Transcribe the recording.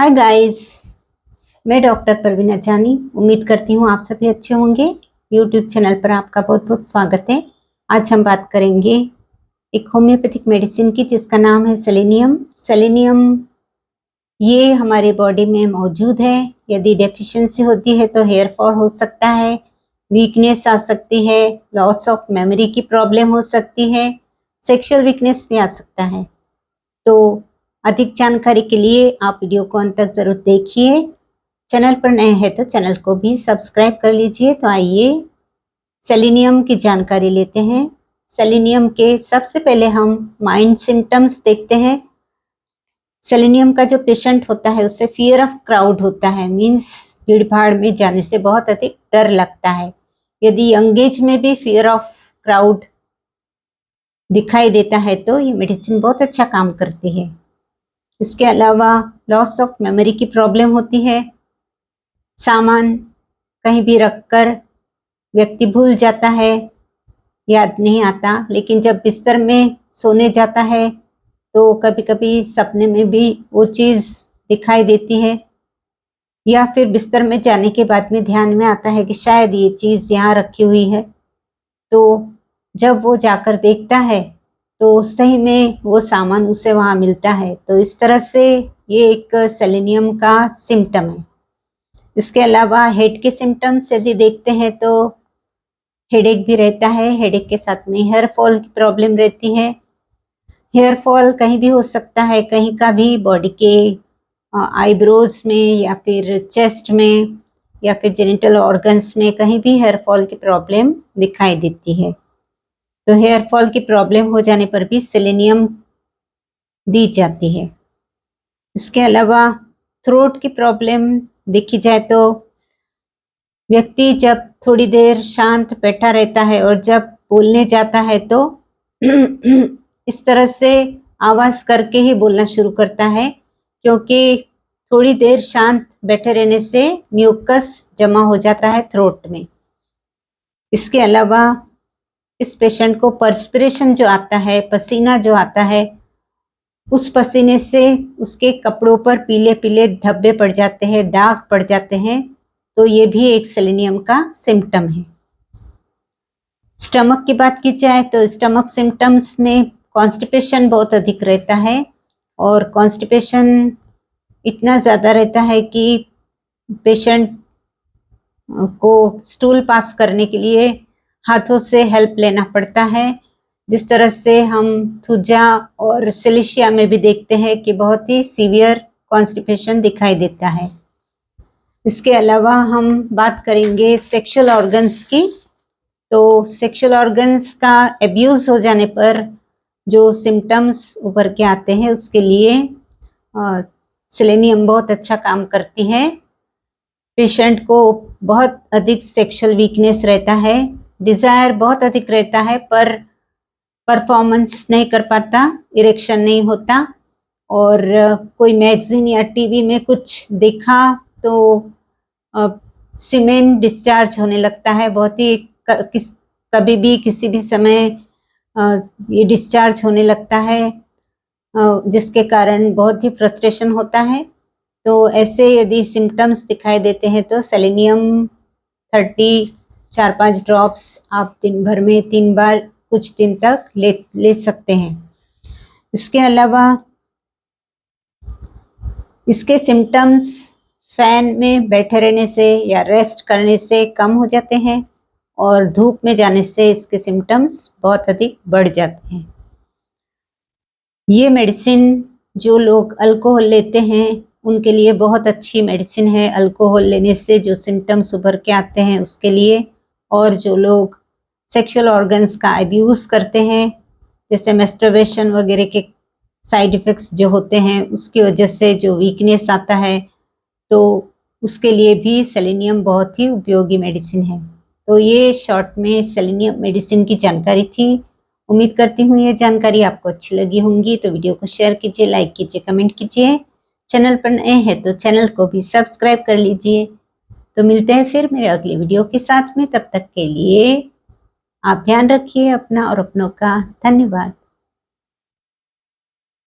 Hi guys, मैं doctor Parveena जानी। उम्मीद करती हूँ आप सभी अच्छे होंगे। यूट्यूब चैनल पर आपका बहुत बहुत स्वागत है। आज हम बात करेंगे एक होम्योपैथिक मेडिसिन की जिसका नाम है सेलेनियम। सेलेनियम ये हमारे बॉडी में मौजूद है। यदि डेफिशिएंसी होती है तो हेयर फॉल हो सकता है, वीकनेस आ सकती है, लॉस ऑफ मेमोरी की प्रॉब्लम हो सकती है, सेक्सुअल वीकनेस भी आ सकता है। तो अधिक जानकारी के लिए आप वीडियो को अंत तक जरूर देखिए। चैनल पर नए हैं तो चैनल को भी सब्सक्राइब कर लीजिए। तो आइए सेलेनियम की जानकारी लेते हैं। सेलेनियम के सबसे पहले हम माइंड सिम्टम्स देखते हैं। सेलेनियम का जो पेशेंट होता है उससे फियर ऑफ क्राउड होता है, मीन्स भीड़ भाड़ में जाने से बहुत अधिक डर लगता है। यदि यंग एज में भी फियर ऑफ क्राउड दिखाई देता है तो ये मेडिसिन बहुत अच्छा काम करती है। इसके अलावा लॉस ऑफ मेमोरी की प्रॉब्लम होती है। सामान कहीं भी रखकर व्यक्ति भूल जाता है, याद नहीं आता, लेकिन जब बिस्तर में सोने जाता है तो कभी कभी सपने में भी वो चीज़ दिखाई देती है, या फिर बिस्तर में जाने के बाद में ध्यान में आता है कि शायद ये चीज़ यहाँ रखी हुई है। तो जब वो जाकर देखता है तो सही में वो सामान उसे वहाँ मिलता है। तो इस तरह से ये एक सेलेनियम का सिम्टम है। इसके अलावा हेड के सिम्टम्स यदि देखते हैं तो हेडेक भी रहता है। हेडेक के साथ में हेयर फॉल की प्रॉब्लम रहती है। हेयर फॉल कहीं भी हो सकता है, कहीं का भी, बॉडी के आईब्रोज में या फिर चेस्ट में या फिर जेनिटल ऑर्गन्स में, कहीं भी हेयर फॉल की प्रॉब्लम दिखाई देती है। तो हेयर फॉल की प्रॉब्लम हो जाने पर भी सेलेनियम दी जाती है। इसके अलावा थ्रोट की प्रॉब्लम देखी जाए तो व्यक्ति जब थोड़ी देर शांत बैठा रहता है और जब बोलने जाता है तो इस तरह से आवाज करके ही बोलना शुरू करता है, क्योंकि थोड़ी देर शांत बैठे रहने से म्यूकस जमा हो जाता है थ्रोट में। इसके अलावा इस पेशेंट को पर्सपिरेशन जो आता है, पसीना जो आता है, उस पसीने से उसके कपड़ों पर पीले पीले धब्बे पड़ जाते हैं, दाग पड़ जाते हैं। तो ये भी एक सेलेनियम का सिम्टम है। स्टमक की बात की जाए तो स्टमक सिम्टम्स में कॉन्स्टिपेशन बहुत अधिक रहता है, और कॉन्स्टिपेशन इतना ज़्यादा रहता है कि पेशेंट को स्टूल पास करने के लिए हाथों से हेल्प लेना पड़ता है। जिस तरह से हम थुजा और सिलिशिया में भी देखते हैं कि बहुत ही सीवियर कॉन्स्टिपेशन दिखाई देता है। इसके अलावा हम बात करेंगे सेक्सुअल ऑर्गन्स की। तो सेक्सुअल ऑर्गन्स का एब्यूज हो जाने पर जो सिम्टम्स उभर के आते हैं उसके लिए सेलेनियम बहुत अच्छा काम करती है। पेशेंट को बहुत अधिक सेक्सुअल वीकनेस रहता है, डिज़ायर बहुत अधिक रहता है, पर परफॉर्मेंस नहीं कर पाता, इरेक्शन नहीं होता, और कोई मैगजीन या टीवी में कुछ देखा तो सीमेन डिस्चार्ज होने लगता है। बहुत ही कभी भी किसी भी समय ये डिस्चार्ज होने लगता है, जिसके कारण बहुत ही फ्रस्ट्रेशन होता है। तो ऐसे यदि सिम्टम्स दिखाई देते हैं तो सेलेनियम 30 4-5 ड्रॉप्स आप दिन भर में 3 बार कुछ दिन तक ले सकते हैं। इसके अलावा इसके सिम्टम्स फैन में बैठे रहने से या रेस्ट करने से कम हो जाते हैं, और धूप में जाने से इसके सिम्टम्स बहुत अधिक बढ़ जाते हैं। ये मेडिसिन जो लोग अल्कोहल लेते हैं उनके लिए बहुत अच्छी मेडिसिन है। अल्कोहल लेने से जो सिम्टम्स उभर के आते हैं उसके लिए, और जो लोग सेक्सुअल ऑर्गन्स का अब्यूज़ करते हैं, जैसे मैस्टरबेशन वगैरह के साइड इफ़ेक्ट्स जो होते हैं उसकी वजह से जो वीकनेस आता है, तो उसके लिए भी सेलेनियम बहुत ही उपयोगी मेडिसिन है। तो ये शॉर्ट में सेलेनियम मेडिसिन की जानकारी थी। उम्मीद करती हूँ ये जानकारी आपको अच्छी लगी होंगी। तो वीडियो को शेयर कीजिए, लाइक कीजिए, कमेंट कीजिए। चैनल पर नए हैं तो चैनल को भी सब्सक्राइब कर लीजिए। तो मिलते हैं फिर मेरे अगले वीडियो के साथ में। तब तक के लिए आप ध्यान रखिए अपना और अपनों का। धन्यवाद।